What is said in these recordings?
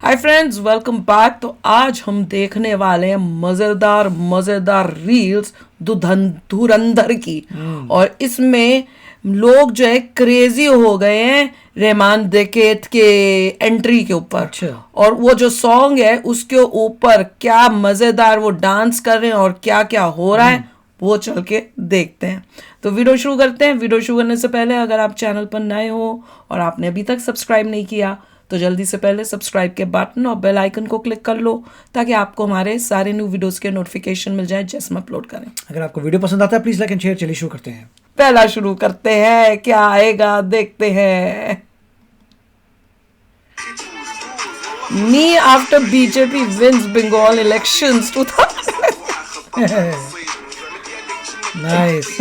Hi friends, welcome back. तो आज हम देखने वाले हैं मज़ेदार रील्स धुरंधर की। और इसमें लोग जो है क्रेजी हो गए हैं रहमान देकेत के एंट्री के ऊपर। अच्छा। और वो जो सॉन्ग है उसके ऊपर क्या मज़ेदार वो डांस कर रहे हैं और क्या क्या हो रहा है वो चल के देखते हैं। तो वीडियो शुरू करते हैं। वीडियो शुरू करने से पहले अगर आप चैनल पर नए हो और आपने अभी तक सब्सक्राइब नहीं किया तो जल्दी से पहले सब्सक्राइब के बटन और बेल आइकन को क्लिक कर लो ताकि आपको हमारे सारे न्यू वीडियोस के नोटिफिकेशन मिल जाए जैसे हम अपलोड करें। अगर आपको वीडियो पसंद आता है प्लीज लाइक एंड शेयर। चलिए शुरू करते हैं। पहला शुरू करते हैं, क्या आएगा देखते हैं। Me after BJP wins Bengal elections 2000। Nice.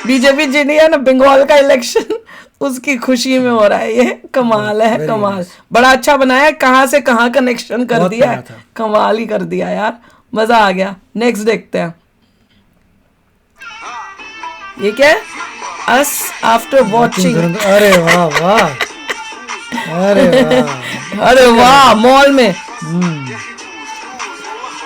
BJP जीती है ना बंगाल का इलेक्शन, उसकी खुशी में हो रहा है ये। कमाल है, कमाल। बड़ा अच्छा बनाया है, कहाँ से कहाँ कनेक्शन कर दिया है, कमाल ही कर दिया यार, मजा आ गया। नेक्स्ट देखते हैं। ये क्या है? Us after watching. अरे वाह वाह, अरे वाह, अरे वाह, मॉल में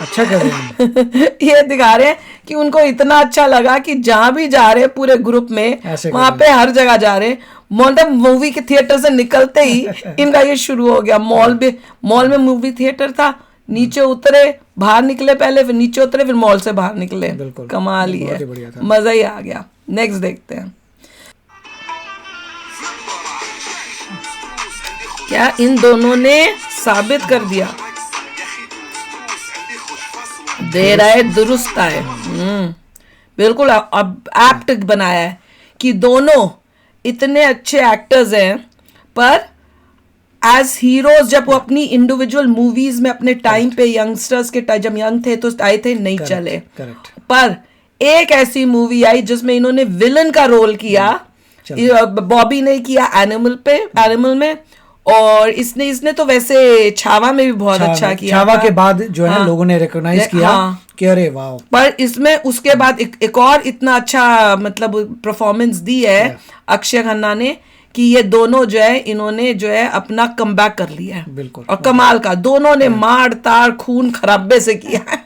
अच्छा कर रहे हैं। ये दिखा रहे हैं कि उनको इतना अच्छा लगा कि जहां भी जा रहे हैं पूरे ग्रुप में वहां पे हर जगह जा रहे हैं। मतलब मूवी के थिएटर से निकलते ही इनका ये शुरू हो गया। मॉल में मूवी थिएटर था, नीचे उतरे, बाहर निकले, पहले फिर नीचे उतरे, फिर मॉल से बाहर निकले। कमाल ही है, मजा ही आ गया। नेक्स्ट देखते हैं। क्या इन दोनों ने साबित कर दिया, दे रहा है दुरुस्त है। बिल्कुल अब एप्ट बनाया है कि दोनों इतने अच्छे एक्टर्स हैं पर एज हीरोज जब वो अपनी इंडिविजुअल मूवीज में अपने टाइम पे यंगस्टर्स के जब यंग थे तो आए थे, नहीं चले। पर एक ऐसी मूवी आई जिसमें इन्होंने विलन का रोल किया, बॉबी ने किया एनिमल में, और इसने तो वैसे छावा में भी बहुत अच्छा किया। छावा के बाद जो है लोगों ने रिकॉग्नाइज किया कि अरे वाह। पर इसमें उसके बाद एक और इतना अच्छा मतलब परफॉर्मेंस दी है अक्षय खन्ना ने कि ये दोनों जो है इन्होंने जो है अपना कमबैक कर लिया है। बिल्कुल। और कमाल का, दोनों ने मार तार खून खराबे से किया है।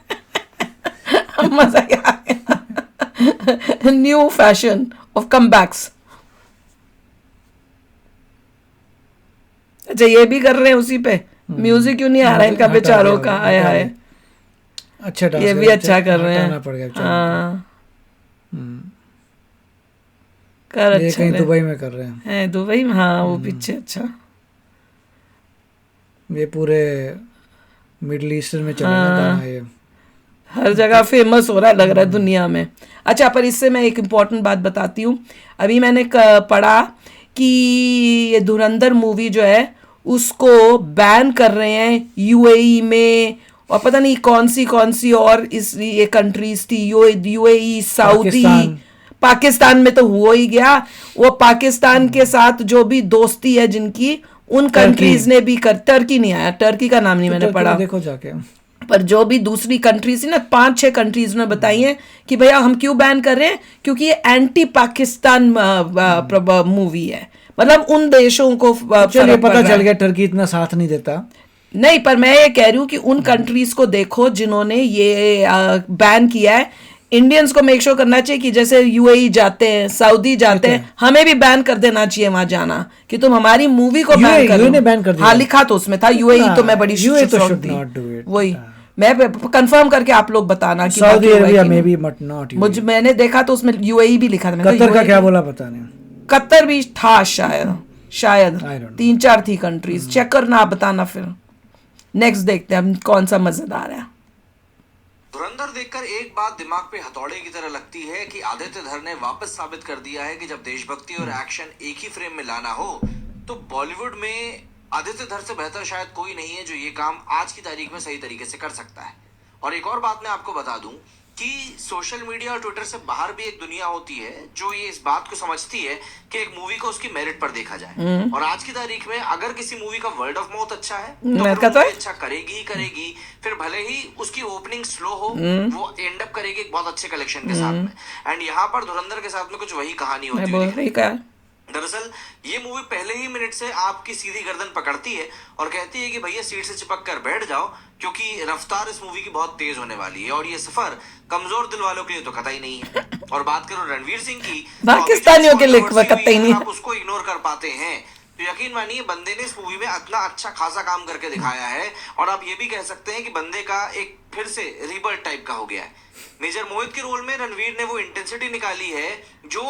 मजा आ गया। New fashion of comebacks. अच्छा, ये भी कर रहे हैं उसी पे। म्यूजिक क्यों नहीं आ रहा है इनका बेचारों का? आया है। अच्छा, ये भी अच्छा कर रहे हैं। हाँ, कर अच्छा। कहीं दुबई में कर रहे हैं। दुबई में, हाँ वो पीछे। अच्छा, ये पूरे मिडिल ईस्टर्न में चलेगा गाना, ये हर जगह फेमस हो रहा है लग रहा है दुनिया में। अच्छा, पर इससे मैं एक इम्पॉर्टेंट बात बताती हूँ। अभी मैंने पढ़ा कि ये धुरंधर मूवी जो है उसको बैन कर रहे हैं यूएई में, और पता नहीं कौन सी और इस ये कंट्रीज थी, यूएई, सऊदी, पाकिस्तान में तो हो ही गया। वो पाकिस्तान के साथ जो भी दोस्ती है जिनकी, उन कंट्रीज ने भी टर्की नहीं आया, टर्की का नाम नहीं मैंने पढ़ा, देखो जाके। पर जो भी दूसरी कंट्रीज थी ना, 5-6 कंट्रीज ने बताई हैं कि भैया हम क्यों बैन कर रहे हैं, क्योंकि ये एंटी पाकिस्तान मूवी है। मतलब उन देशों को चलिए पता चल गया टर्की इतना साथ नहीं देता। नहीं, पर मैं ये कह रही हूँ कि उन कंट्रीज को देखो जिन्होंने ये बैन किया है। इंडियंस को मेक श्योर करना चाहिए कि जैसे यूएई जाते हैं, सऊदी जाते हैं, हमें भी बैन कर देना चाहिए वहां जाना कि तुम हमारी मूवी को बैन कर दो। हाँ, लिखा तो उसमें था यूएई, तो मैं बड़ी वही मैं कंफर्म करके आप लोग बताना कि सऊदी अरेबिया में भी बट नॉट। मुझे मैंने देखा तो उसमें यूएई भी लिखा था। कतर का क्या बोला पता नहीं। कतर भी था शायद 3-4 थी कंट्रीज। चेक करना, आप बताना फिर। नेक्स्ट देखते हैं कौन सा मजेदार है। धुरंधर देखकर एक बात दिमाग पे हथौड़े की तरह लगती है कि आदित्य धर ने वापस साबित कर दिया है कि जब देशभक्ति और एक्शन एक ही फ्रेम में लाना हो तो बॉलीवुड में आदित्य धर से बेहतर शायद कोई नहीं है जो ये काम आज की तारीख में सही तरीके से कर सकता है। और एक और बात मैं आपको बता दूं कि सोशल मीडिया और ट्विटर से बाहर भी एक दुनिया होती है जो ये इस बात को समझती है कि एक मूवी को उसकी मेरिट पर देखा जाए। और आज की तारीख में अगर किसी मूवी का वर्ड ऑफ माउथ अच्छा है तो अच्छा करेगी ही करेगी। फिर भले ही उसकी ओपनिंग स्लो हो, वो एंड अप करेगी एक बहुत अच्छे कलेक्शन के साथ में। एंड यहाँ पर धुरंधर के साथ में कुछ वही कहानी होती है। दरअसल ये मूवी पहले ही मिनट से आपकी सीधी गर्दन पकड़ती है और कहती है कि भैया सीट से चिपक कर बैठ जाओ, क्योंकि रफ्तार इस मूवी की बहुत तेज होने वाली है और ये सफर कमजोर दिल वालों के लिए तो कतई नहीं है। और बात करो रणवीर सिंह की, पाकिस्तानियों के लिए कतई नहीं है। आप उसको इग्नोर कर पाते हैं तो यकीन मानिए बंदे ने इस मूवी में इतना अच्छा खासा काम करके दिखाया है। और आप ये भी कह सकते हैं कि बंदे का एक फिर से रीबर्थ टाइप का हो गया है। मेजर मोहित के रोल में रणवीर ने वो इंटेंसिटी निकाली है जो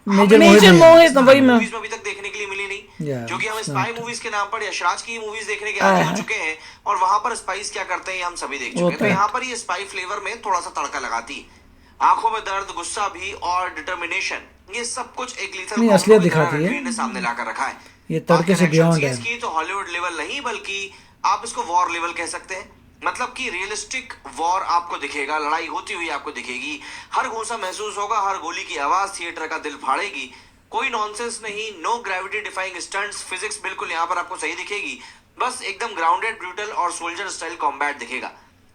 मेजर मोहित वही में मूवीज में अभी तक देखने के लिए मिली नहीं। Yeah, क्योंकि हम it's स्पाई मूवीज के नाम पर यशराज की मूवीज देखने के आदी हो चुके हैं और वहां पर स्पाइस क्या करते हैं ये हम सभी देख चुके हैं। तो यहाँ पर ये स्पाई फ्लेवर में थोड़ा सा तड़का लगाती है। आंखों में दर्द, गुस्सा भी और डिटर्मिनेशन, ये सब कुछ एक लीथल नहीं, असलियत दिखाती है। रणवीर ने सामने लाकर रखा है। ये तड़के से बियॉन्ड है। इसकी तो हॉलीवुड लेवल नहीं बल्कि आप इसको वॉर लेवल कह सकते हैं। मतलब कि रियलिस्टिक वॉर आपको दिखेगा, लड़ाई होती हुई आपको दिखेगी, हर घूंसा महसूस होगा, हर गोली की आवाज थिएटर का दिल फाड़ेगी। कोई नॉनसेंस नहीं, no gravity defying stunts, physics बिल्कुल यहाँ पर आपको सही दिखेगी। बस एकदम ग्राउंडेड, ब्रूटल और सोल्जर स्टाइल कॉम्बैट दिखेगा।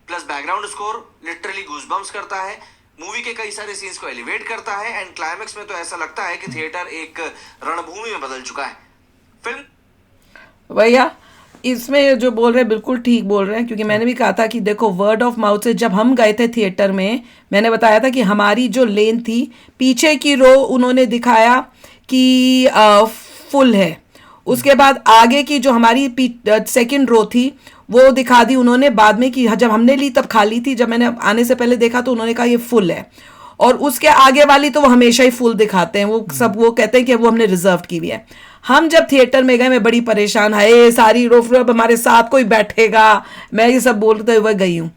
Plus background score literally goosebumps करता है, मूवी के कई सारे सीन्स को एलिवेट करता है एंड क्लाइमेक्स में तो ऐसा लगता है कि थिएटर एक रणभूमि में बदल चुका है। फिल्म भैया इसमें जो बोल रहे हैं बिल्कुल ठीक बोल रहे हैं, क्योंकि मैंने भी कहा था कि देखो वर्ड ऑफ माउथ से जब हम गए थे थिएटर में, मैंने बताया था कि हमारी जो लेन थी पीछे की रो उन्होंने दिखाया कि फुल है, उसके बाद आगे की जो हमारी सेकंड रो थी वो दिखा दी उन्होंने बाद में कि जब हमने ली तब खाली थी, जब मैंने आने से पहले देखा तो उन्होंने कहा ये फुल है। और उसके आगे वाली तो वो हमेशा ही फुल दिखाते हैं, वो सब वो कहते हैं कि वो हमने रिजर्व की हुई है। हम जब थिएटर में गए मैं बड़ी परेशान है, सारी रो अब हमारे साथ कोई बैठेगा, मैं ये सब बोलते हुए गई हूँ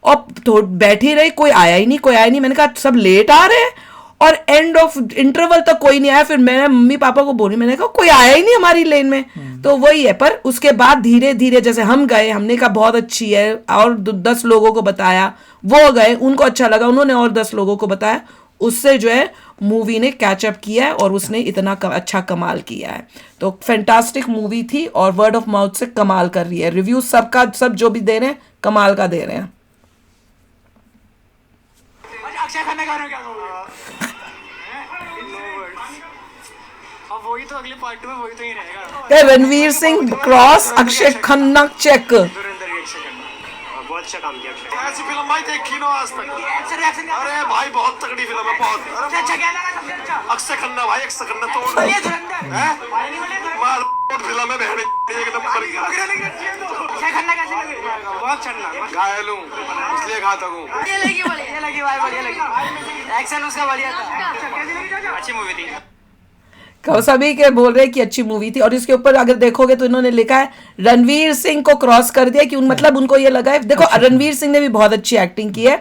और तो बैठी रही, कोई आया ही नहीं, कोई आया नहीं। मैंने कहा सब लेट आ रहे हैं और एंड ऑफ इंटरवल तक कोई नहीं आया। फिर मैं मम्मी पापा को बोली, मैंने कहा कोई आया ही नहीं हमारी लेन में। तो वही है। पर उसके बाद धीरे धीरे जैसे हम गए, हमने कहा बहुत अच्छी है और 10 लोगों को बताया, वो गए उनको अच्छा लगा, उन्होंने और 10 लोगों को बताया, उससे जो है मूवी ने कैचअप किया है और उसने इतना अच्छा कमाल किया है। तो फैंटास्टिक मूवी थी और वर्ड ऑफ माउथ से कमाल कर रही है। रिव्यू सबका सब जो भी दे रहे हैं कमाल का दे रहे हैं। अक्षय खन्ना का क्या कहोगे? अब वही तो अगले पार्ट में वही तो ही रहेगा। Ranveer Singh cross Akshaye Khanna check. धुरंधर की अक्षय खन्ना बहुत अच्छा काम किया अक्षय। ऐसी फिल्म भाई देखी ना आज तक। एक्शन अरे भाई बहुत तगड़ी फिल्म है, बहुत। सबसे अच्छा क्या लगा? सबसे अच्छा अक्षय खन्ना भाई, अक्षय खन्ना तो बोलिए धुरंधर। हैं? भाई नहीं बोले मार फिल्म है बहन, एक नंबर की। अक्षय खन्ना कैसे लगे? बहुत अच्छा लगा। घायल हूँ इसलिए घातक हूँ। ये लगी भाई, बढ़िया लगी। एक्शन उसका बढ़िया था, अच्छी मूवी थी। सभी के बोल रहे हैं कि अच्छी मूवी थी। और इसके ऊपर अगर देखोगे तो इन्होंने लिखा है रणवीर सिंह को क्रॉस कर दिया कि मतलब उनको ये लगा है, देखो रणवीर सिंह ने भी बहुत अच्छी एक्टिंग की है,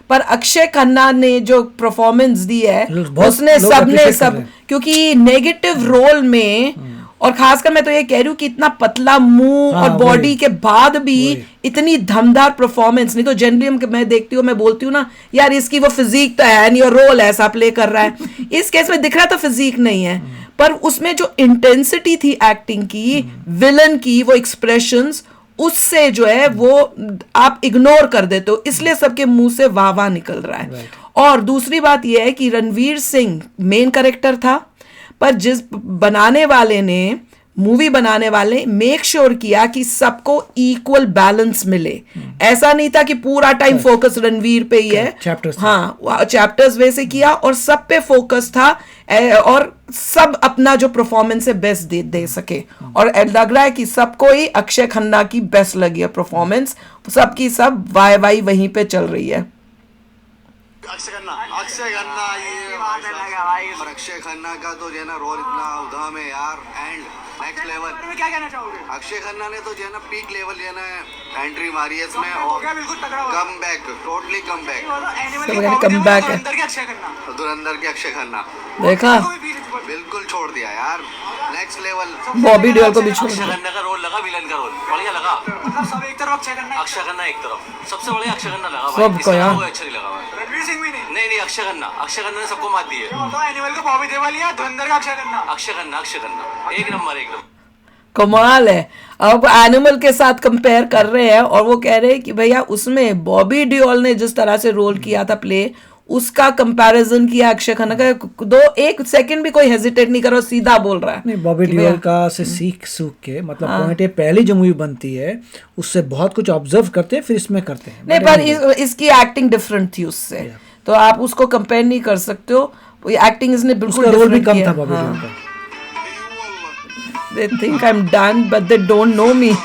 पर अक्षय खन्ना ने जो परफॉर्मेंस दी है उसने सबने सब, क्योंकि नेगेटिव रोल में और खासकर मैं तो ये कह रही हूँ कि इतना पतला मुंह और बॉडी के बाद भी इतनी धमदार परफॉर्मेंस नहीं तो जनरली मैं देखती हूँ, मैं बोलती हूँ ना यार इसकी वो फिजिक तो है नहीं और रोल ऐसा प्ले कर रहा है। इस केस में दिख रहा तो फिजिक नहीं है, पर उसमें जो इंटेंसिटी थी एक्टिंग की, विलन की वो एक्सप्रेशंस, उससे जो है वो आप इग्नोर कर देते हो, इसलिए सबके मुंह से वाह वाह निकल रहा है। और दूसरी बात यह है कि रणवीर सिंह मेन कैरेक्टर था, पर जिस बनाने वाले ने मूवी बनाने वाले मेक श्योर किया कि सबको इक्वल बैलेंस मिले। ऐसा नहीं था कि पूरा टाइम फोकस रणवीर पे ही है, हाँ चैप्टर्स वैसे किया और सब पे फोकस था और सब अपना जो परफॉर्मेंस है बेस्ट दे सके। और लग रहा है कि सबको ही अक्षय खन्ना की बेस्ट लगी है परफॉर्मेंस, सबकी सब वाई वाई वहीं पे चल रही है। अक्षय खन्ना ये और अक्षय खन्ना का तो जो है ना रोल इतना उदाम है यार, एंड नेक्स्ट लेवल। क्या कहना चाहोगे? अक्षय खन्ना ने तो जो है ना पीक लेवल जो है ना एंट्री मारी है इसमें और बिल्कुल तगड़ा come back, totally come back. Come back है धुरंधर के अक्षय खन्ना देखा, बिल्कुल छोड़ दिया यार, नेक्स्ट लेवल। बॉबी देओल को भी छोड़ अक्षय दिया। खन्ना का रोल लगा, विलन का रोल बढ़िया लगा। मतलब सब एक तरफ अक्षय खन्ना, अक्षय खन्ना एक तरफ, सबसे बढ़िया अक्षय खन्ना लगा सबको भाई, इसका यार। वो अच्छा नहीं लगा भाई। रणवीर सिंह भी नहीं। नहीं अक्षय खन्ना ने सबको मात दी है। तो एनिमल का बॉबी देओल या धुरंधर का अक्षय खन्ना? अक्षय खन्ना एक नंबर एकदम कमाल है। अब एनिमल के साथ कंपेयर कर रहे हैं और वो कह रहे हैं कि भैया उसमें बॉबी डियोल ने जिस तरह से रोल किया था प्ले, उसका कंपैरिजन किया अक्षय खन्ना का, दो एक सेकंड भी कोई हेजिटेट नहीं कर रहा, सीधा बोल रहा है नहीं, बॉबी कि देओल भैया- का से सीख के मतलब पॉइंट है, पहली जो मूवी बनती है उससे बहुत कुछ ऑब्जर्व करते हैं, फिर इसमें करते हैं। नहीं, पर इसकी एक्टिंग डिफरेंट थी उससे, तो आप उसको कंपेयर नहीं कर सकते हो। एक्टिंग इसने बिल्कुल उसका रोल भी different कम किया। था बॉबी हाँ। देओल का। They think I'm done, but they don't know me.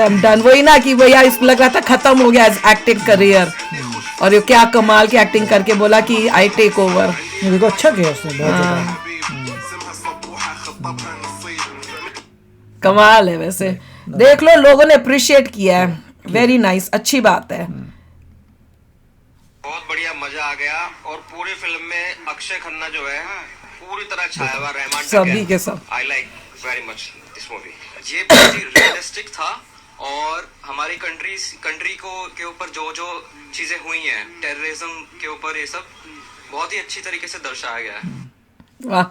I'm done. वही ना कि भैया इस लग रहा था खत्म हो गया एक्टिंग करियर, और ये क्या कमाल की एक्टिंग करके बोला कि आई टेक ओवर। नहीं, देखो अच्छा किया उसने बहुत ज्यादा। कमाल है वैसे, देख लो लोगों ने अप्रिशिएट किया है, वेरी नाइस, अच्छी बात है। बहुत बढ़िया, मजा आ गया। और पूरी फिल्म में अक्षय खन्ना जो है पूरी तरह छाया हुआ, रहमान सभी के सब। I like very much this movie. ये बहुत ही रियलिस्टिक था, और हमारी कंट्री को के ऊपर जो जो चीजें हुई हैं, टेररिज्म के ऊपर, ये सब बहुत ही अच्छी तरीके से दर्शाया गया है। वाह,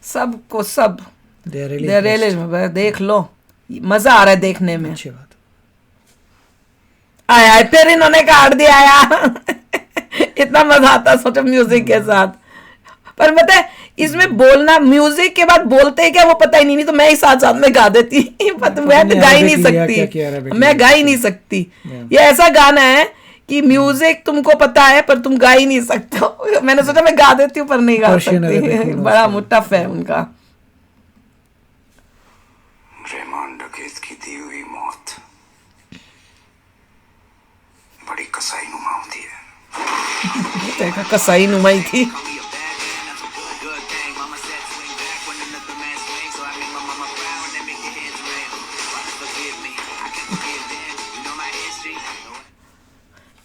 सबको सब They are really They are really- देख लो, मजा आ रहा है देखने में। अच्छी बात। आया है, फिर इन्होंने काट दिया यार। इतना मजा आता सोचो म्यूजिक के साथ, पर पता है इसमें बोलना, म्यूजिक के बाद बोलते हैं क्या वो पता ही नहीं तो मैं ही साथ साथ में गा देती। पता मैं तो गा ही नहीं सकती, मैं गा ही नहीं सकती। ये ऐसा गाना है कि म्यूजिक तुमको पता है पर तुम गा ही नहीं सकते हो। मैंने सोचा मैं गा देती हूँ पर नहीं गा Persian Arabic सकती, में बड़ा उसका। टफ है उनका। रहमान डकैत की दी हुई मौत बड़ी कसाईनुमा होती है। देखा कसाई नुमाई थी।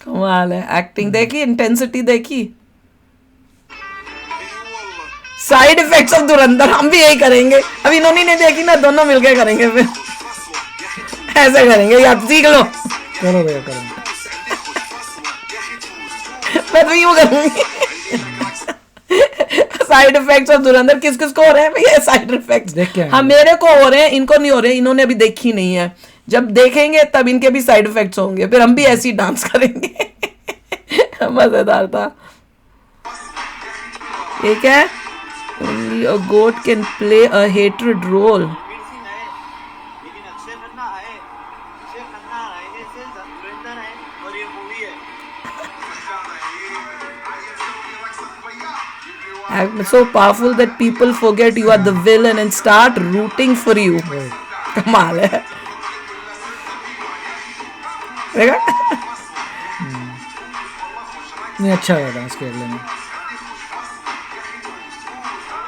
कमाल है, एक्टिंग देखी, इंटेंसिटी देखी, साइड इफेक्ट्स ऑफ धुरंधर हम भी यही करेंगे। अब इन्होंने नहीं देखी ना, दोनों मिलके करेंगे, फिर ऐसे करेंगे यार, सीख लो। करो भैया करो। मैं तो यूं करूंगी। साइड इफेक्ट्स ऑफ धुरंधर किस किस को हो रहे हैं भैया साइड इफेक्ट्स? देख के आएंगे। हाँ मेरे को हो रहे हैं, इनको नहीं हो रहे, इन्होंने अभी देखी नहीं है। जब देखेंगे तब इनके भी साइड इफेक्ट्स होंगे, फिर हम भी ऐसे ही डांस करेंगे। मजेदार था। ये क्या है? Only a goat can play a hatred role. लेकिन अक्षय खन्ना है, अक्षय खन्ना रहने से धुरंधर है, और ये मूवी है। I'm so powerful that people forget you are the villain and start rooting for you. कमाल है। देखा? नहीं अच्छा है डांस के अगले में।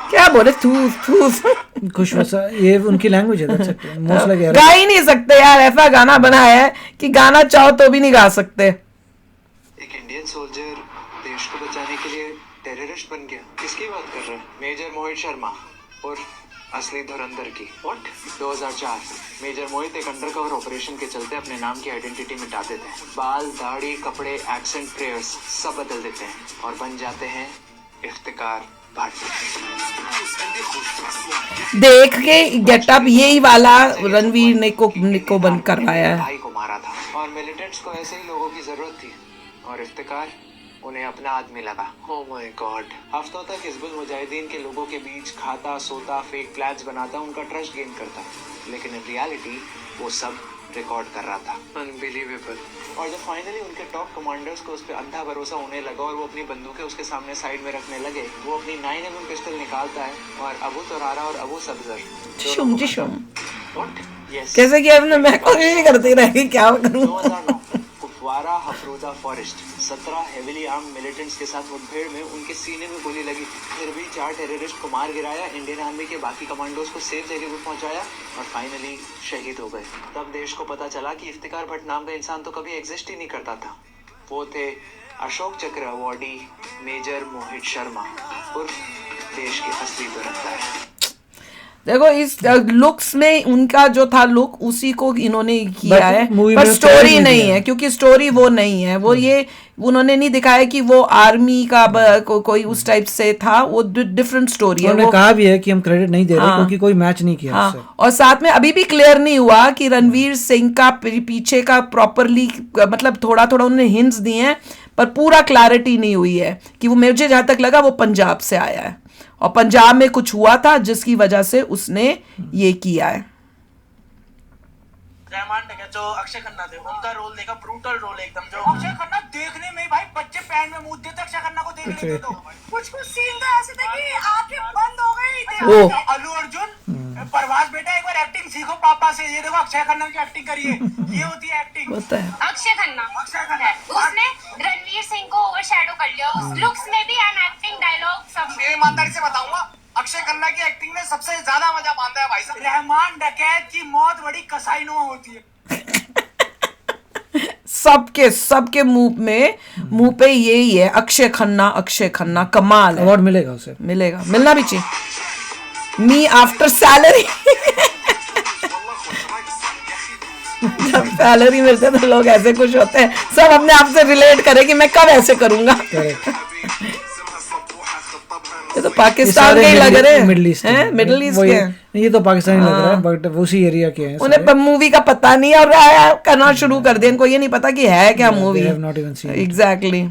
क्या बोले थूस खुश वसा ये उनकी लैंग्वेज है, मोस्ट लाइक गा ही नहीं सकते यार, ऐसा गाना बनाया है कि गाना चाहो तो भी नहीं गा सकते। एक इंडियन सोल्जर देश को बचाने के लिए टेररिस्ट बन गया। किसकी बात कर रहे हैं? मेजर मोहित शर्मा और असली धुरंधर की। व्हाट? 2004 मेजर मोहित एक अंडरकवर ऑपरेशन के चलते अपने नाम की आइडेंटिटी मिटा देते हैं। बाल, दाढ़ी, कपड़े, एक्सेंट, प्रेयर्स सब बदल देते हैं और बन जाते हैं इफ्तिकार भट्ट। देख के गेटअप यही वाला रणवीर ने को बंद करवाया है। भाई को मारा था और मिलिटेंट्स को ऐसे ही लोगों की जरूरत थी और इफ्तिकार उन्हें अपना आदमी लगा। Oh my God. हफ्तों तक हिजबुल मुजाहिदीन के लोगों के बीच खाता, सोता, फेक प्लान्स बनाता, उनका ट्रस्ट गेन करता, लेकिन इन रियलिटी वो सब रिकॉर्ड कर रहा था। अनबिलीवेबल। और जब फाइनली उनके टॉप कमांडर्स को उस पर अंधा भरोसा होने लगा और वो अपनी बंदूकें उसके सामने साइड में रखने लगे, वो अपनी 9mm पिस्टल निकालता है और अबू तुरारा और अबू सब्जर शुम जी शुम What? Yes. कैसे किया आपने? मैं कोशिश ही करती रही क्या करूं। 2009 कुपवारा हफरोजा फॉरेस्ट 17 हेविली आर्म मिलिटेंट्स के साथ मुठभेड़ में उनके सीने में गोली लगी, फिर भी 4 टेररिस्ट को मार गिराया, इंडियन आर्मी के बाकी कमांडोज को सेफ जगह पर पहुंचाया और फाइनली शहीद हो गए। तब देश को पता चला कि इफ्तिकार भट्ट नाम का इंसान तो कभी एग्जिस्ट ही नहीं करता था। वो थे अशोक चक्र अवार्डी मेजर मोहित शर्मा उर्फ देश के असली धुरंधर। देखो इस लुक्स में उनका जो था लुक उसी को इन्होंने किया But है, movie पर में स्टोरी story नहीं नहीं दिया है, क्योंकि स्टोरी वो नहीं है। वो ये उन्होंने नहीं दिखाया कि वो आर्मी का कोई उस टाइप से था, वो डिफरेंट स्टोरी है। उन्होंने कहा भी है कि हम क्रेडिट नहीं दे रहे हाँ। क्योंकि कोई मैच नहीं किया उससे। हाँ, और साथ में अभी भी क्लियर नहीं हुआ कि रणवीर सिंह का पीछे का प्रॉपरली, मतलब थोड़ा थोड़ा उन्होंने हिंट्स दिए हैं पर पूरा क्लैरिटी नहीं हुई है कि वो, मुझे जहां तक लगा वो पंजाब से आया है और पंजाब में कुछ हुआ था जिसकी वजह से उसने ये किया है। रहमान ने जो अक्षय खन्ना थे उनका रोल देखा, ब्रूटल रोल एकदम। जो अक्षय खन्ना देखने में भाई बच्चे पैन में मुंह देते अक्षय खन्ना को देखने के तो कुछ सीन तो ऐसे थे कि आंखें बंद हो गई। अल्लू अर्जुन प्रभास बेटा एक बार एक्टिंग सीखो पापा से, ये देखो अक्षय खन्ना की एक्टिंग करिए, ये होती है एक्टिंग। अक्षय खन्ना उसने रणवीर सिंह को ओवरशैडो कर लिया उस लुक्स में भी एंड एक्टिंग, डायलॉग सब। मैं ईमानदारी से बताऊंगा, अक्षय खन्ना की एक्टिंग में सबसे ज्यादा मजा आता है भाई साहब। रहमान डकैत की मौत बड़ी कसाईनुमा होती है। सबके मुंह पे यही है, अक्षय खन्ना कमाल है। अवार्ड मिलेगा उसे, मिलेगा, मिलना भी चाहिए। मी आफ्टर सैलरी जब सैलरी मिलते है तो लोग ऐसे खुश होते हैं, सब अपने आप से रिलेट करें कि मैं कब ऐसे करूंगा। ये तो पाकिस्तान के ही लग रहे हैं, मिडिल ईस्ट के हैं। ये तो पाकिस्तानी लग रहा है बट उसी एरिया के हैं। उन्हें मूवी का पता नहीं है और करना शुरू कर दिया, इनको ये नहीं पता कि है क्या मूवी। एग्जैक्टली।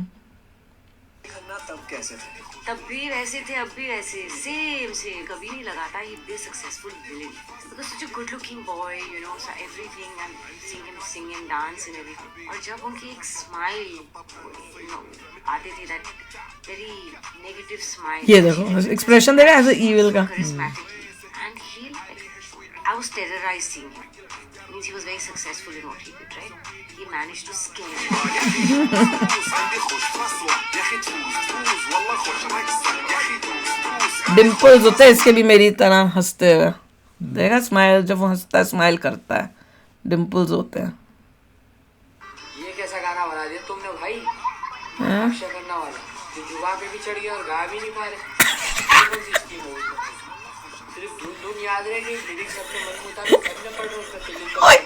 तब भी वैसे थे, अब भी वैसे सेम, कभी नहीं लगा था ये be successful villain, because such a good looking boy, you know, so everything, and seeing him sing and dance and everything. और जब उनकी एक स्माइल, यू नो, आती थी, दैट वेरी नेगेटिव स्माइल, ये देखो एक्सप्रेशन दे रहा है ऐसे ईविल का, and he, I was terrorised seeing him. Means he was very successful in what he did, right? He managed to scale. Dimples होते हैं इसके भी मेरी तरह हंसते हुए, देखा स्माइल, जब वो हंसता है स्माइल करता है, डिम्पल्स होते हैं। ये कैसा गाना बना दिया तुमने भाई, अक्षय खन्ना वाला, जो जुबान पे भी चढ़ गया और गा भी नहीं पा रहे। सिर्फ धुन याद रहे कि लिरिक्स अपने मन मुताबिक करने पड़ रहे उसका फिल्म का। और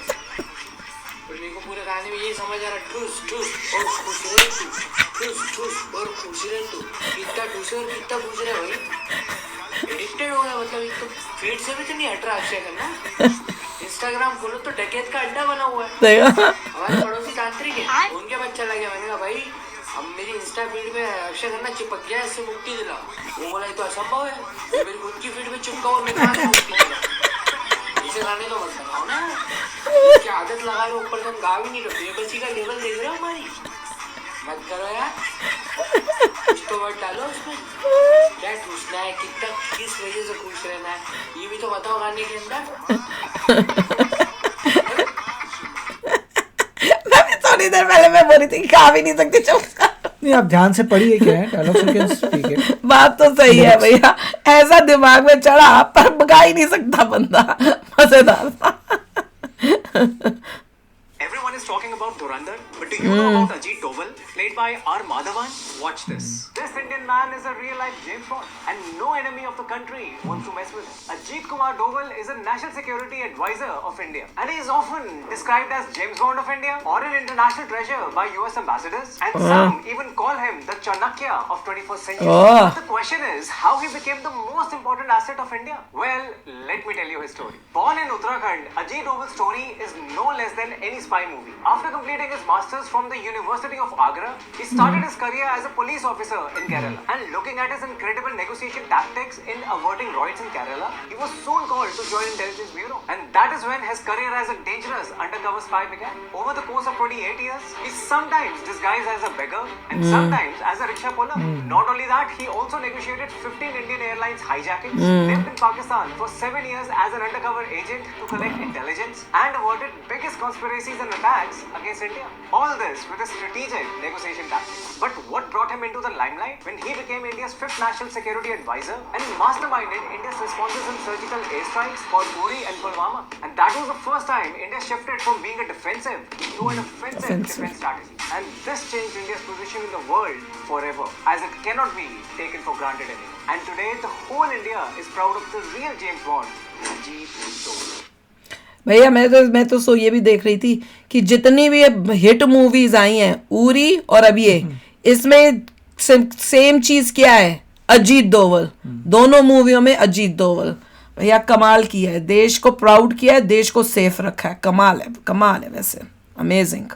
मेरे को पूरे गाने में ये समझ आ रहा, ठूस ठूस और खुश रहे तू, ठूस ठूस और खुश रहे तू, कितना ठूस और कितना खुश रहे भाई। एडिक्टेड हो गया, मतलब एक तो फीड से भी तो नहीं हट रहा अक्षय खन्ना। इंस्टाग्राम खोलो तो डकैत का अड्डा बना हुआ है। हमारे पड़ोसी तांत्रिक है, उनके बच्चा लगे, मैंने कहा भाई अब मेरी इंस्टा फीड में अक्षय खन्ना चिपक गया, इससे मुक्ति दिला। वो बोला ये तो असंभव है, मेरी खुद की फीड में चिपका और मैं कहाँ से मुक्ति दिला, इसे गाने तो मत लगाओ ना, क्या आदत लगा रहे हो, ऊपर से हम गा भी नहीं रहे, बेबसी का लेवल देख रहे हो हमारी, मत करो यार, कुछ तो वर्ड डालो उसमें, क्या ठूसना है, कितना किस वजह से खुश रहना है, ये भी तो बताओ गाने के अंदर। थोड़ी देर पहले मैं बोली थी गा भी नहीं सकती, चुप। नहीं, आप ध्यान से पढ़िए क्या है डायलॉग। बात तो सही है भैया, ऐसा दिमाग में चढ़ा पर गा ही नहीं सकता बंदा, मजेदार था। Everyone is talking about Dhurandhar, but do you know about Ajit Doval, played by R. Madhavan? Watch this. This Indian man is a real-life James Bond, and no enemy of the country wants to mess with him. Ajit Kumar Doval is a national security advisor of India, and he is often described as James Bond of India or an international treasure by US ambassadors, and some even call him the Chanakya of 21st century. But the question is, how he became the most important asset of India? Well, let me tell you his story. Born in Uttarakhand, Ajit Doval's story is no less than any spy movie. After completing his masters from the University of Agra, he started his career as a police officer in Kerala. And looking at his incredible negotiation tactics in averting riots in Kerala, he was soon called to join Intelligence Bureau. And that is when his career as a dangerous undercover spy began. Over the course of 28 years, he sometimes disguised as a beggar and sometimes as a rickshaw puller. Not only that, he also negotiated 15 Indian Airlines hijackings, lived in Pakistan for 7 years as an undercover agent to collect intelligence, and averted biggest conspiracies and attacks against India. All this with a strategic negotiation tactic. But what brought him into the limelight? When he became India's 5th National Security Advisor and masterminded India's responses in surgical airstrikes for Uri and Pulwama. And that was the first time India shifted from being a defensive to an offensive defense strategy. And this changed India's position in the world forever, as it cannot be taken for granted anymore. And today, the whole India is proud of the real James Bond, Ajit Doval. भैया मैं तो ये भी देख रही थी कि जितनी भी हिट मूवीज आई हैं, उरी और अब ये, इसमें सेम चीज क्या है, अजीत डोवल। दोनों मूवियों में अजीत डोवल भैया कमाल किया है, देश को प्राउड किया है, देश को सेफ रखा है। कमाल है वैसे, अमेजिंग।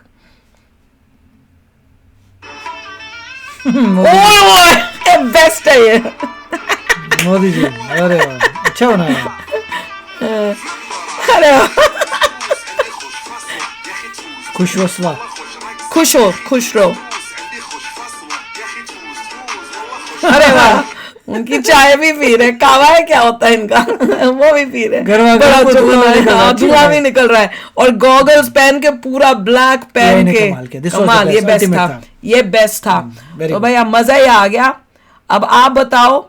बेस्ट है ये मोदी जी, अरे वाह, अच्छा बनाया। अरे खुश रहो। अरे वाह, उनकी चाय भी पी रहे, कावा है क्या होता है इनका वो भी पी रहे, धुआं भी निकल रहा है, और गॉगल्स पहन के पूरा ब्लैक पहन के, कमाल। ये बेस्ट था। तो भैया मजा ही आ गया। अब आप बताओ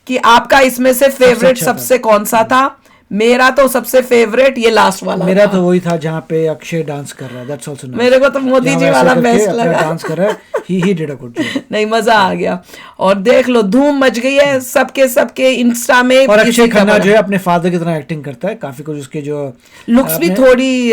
कि आपका इसमें से फेवरेट सबसे कौन सा था? मेरा तो सबसे फेवरेट ये लास्ट वाला मेरा तो वही था जहाँ पे अक्षय डांस कर रहा है, that's also nice। मेरे को तो मोदी जी वाला बेस्ट लगा, डांस कर रहा है, he did a good job। नहीं, मजा आ गया। और देख लो धूम मच गई है सबके इंस्टा में। और अक्षय खन्ना जो है अपने फादर की तरह एक्टिंग करता है, काफी कुछ उसके जो लुक्स भी थोड़ी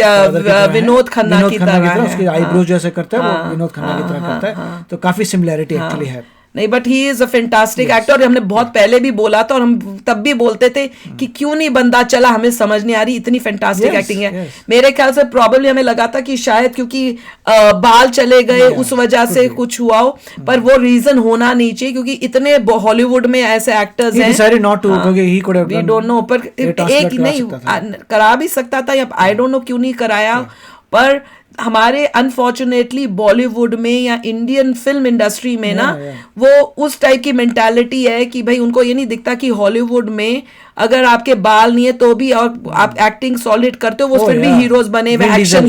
विनोद खन्ना की तरह है, उसके आईब्रोज जैसे करता है वो विनोद खन्ना की तरह करता है, तो काफी सिमिलैरिटी एक्चुअली है। नहीं, but he is a fantastic actor. और हमने बहुत पहले भी बोला था, और हम तब भी बोलते थे कि क्यों नहीं बंदा चला, हमें समझ नहीं आ रही, इतनी फैंटास्टिक एक्टिंग है। मेरे ख्याल से प्रॉब्लली हमें लगा था कि शायद क्योंकि बाल चले गए उस वजह से कुछ हुआ हो, पर वो रीजन होना नहीं चाहिए, क्योंकि इतने हॉलीवुड में ऐसे एक्टर्स हैं, वी डोंट नो, पर एक नहीं करा भी सकता था, या आई डोंट नो क्यों नहीं कराया। पर हमारे अनफॉर्चुनेटली बॉलीवुड में या इंडियन फिल्म इंडस्ट्री में ना वो उस टाइप की मेंटालिटी है कि भाई उनको ये नहीं दिखता कि हॉलीवुड में अगर आपके बाल नहीं है तो भी, और आप एक्टिंग सॉलिड करते हो, वो फिर भी हीरोज बने हुए, एक्शन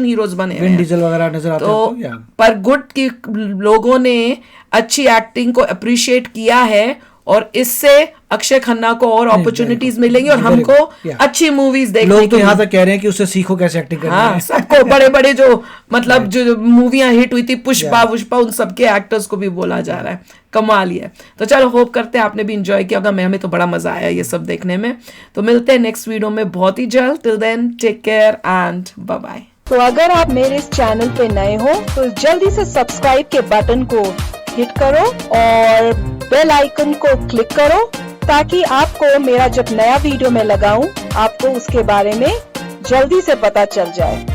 हीरोज बने हुए, डीजल वगैरह नजर आते हैं। तो पर गुड कि लोगों ने अच्छी एक्टिंग को अप्रिशिएट किया है, और इससे अक्षय खन्ना को और अपॉर्चुनिटीज मिलेंगी, और हमको अच्छी मूवीज देखने लोग तो यहाँ तक कह रहे हैं कि उससे सीखो कैसे एक्टिंग करनी है। सबको बड़े जो मतलब जो मूवियां हिट हुई थी, पुष्पा उन सबके एक्टर्स को भी बोला जा रहा है। कमाल ही है। तो चलो, होप करते हैं आपने भी एंजॉय किया होगा। हमें तो बड़ा मजा आया ये सब देखने में। तो मिलते हैं नेक्स्ट वीडियो में बहुत ही जल्द। Till then take care and bye bye. तो अगर आप मेरे इस चैनल पे नए हो तो जल्दी से सब्सक्राइब के बटन को हिट करो और बेल आइकन को क्लिक करो, ताकि आपको मेरा जब नया वीडियो मैं लगाऊं आपको उसके बारे में जल्दी से पता चल जाए।